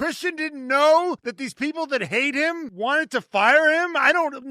Christian didn't know that these people that hate him wanted to fire him?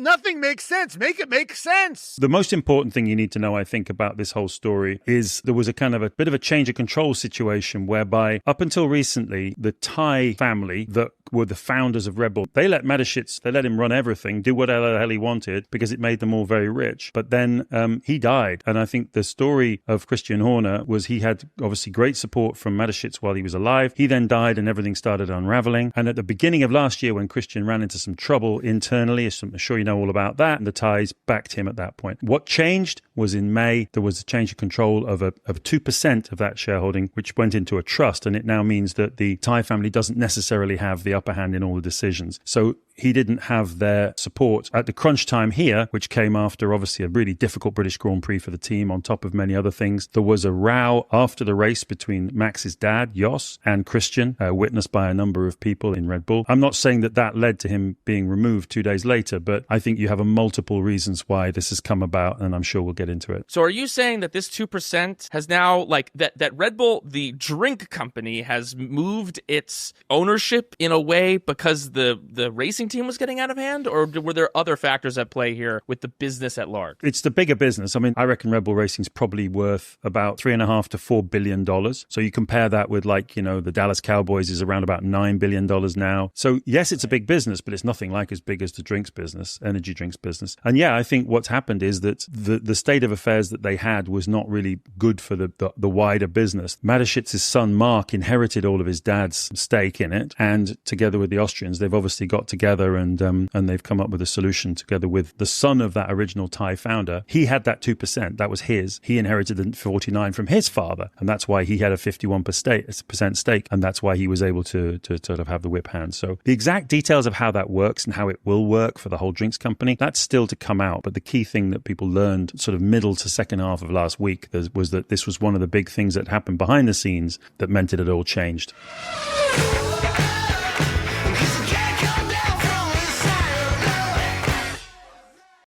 Nothing makes sense. Make it make sense. The most important thing you need to know, I think, about this whole story is there was a kind of a bit of a change of control situation whereby up until recently, the Thai family that were the founders of Red Bull, they let Mateschitz, they let him run everything, do whatever the hell he wanted because it made them all very rich. But then he died. And I think the story of Christian Horner was he had obviously great support from Mateschitz while he was alive. He then died and everything started unraveling. And at the beginning of last year, when Christian ran into some trouble internally, I'm sure you know all about that, and the Thais backed him at that point. What changed was in May, there was a change of control of 2% of that shareholding, which went into a trust. And it now means that the Thai family doesn't necessarily have the upper hand in all the decisions. So he didn't have their support at the crunch time here, which came after obviously a really difficult British Grand Prix for the team on top of many other things. There was a row after the race between Max's dad, Jos, and Christian, witnessed by a number of people in Red Bull. I'm not saying that led to him being removed 2 days later, but I think you have multiple reasons why this has come about, and I'm sure we'll get into it. So are you saying that this 2% has now, that Red Bull, the drink company, has moved its ownership in a way because the racing team was getting out of hand, or were there other factors at play here with the business at large? It's the bigger business. I mean, I reckon Red Bull Racing's probably worth about $3.5 to $4 billion. So you compare that with the Dallas Cowboys is around about $9 billion now. So yes, it's a big business, but it's nothing like as big as the drinks business, energy drinks business. And yeah, I think what's happened is that the state of affairs that they had was not really good for the wider business. Mateschitz's son, Mark, inherited all of his dad's stake in it. And together with the Austrians, they've obviously got together and they've come up with a solution together with the son of that original Thai founder. He had that 2%. That was his. He inherited the 49 from his father. And that's why he had a 51% stake. And that's why he was able to sort of have the whip hand. So the exact details of how that works and how it will work for the whole drinks company, that's still to come out. But the key thing that people learned sort of middle to second half of last week was that this was one of the big things that happened behind the scenes that meant it had all changed.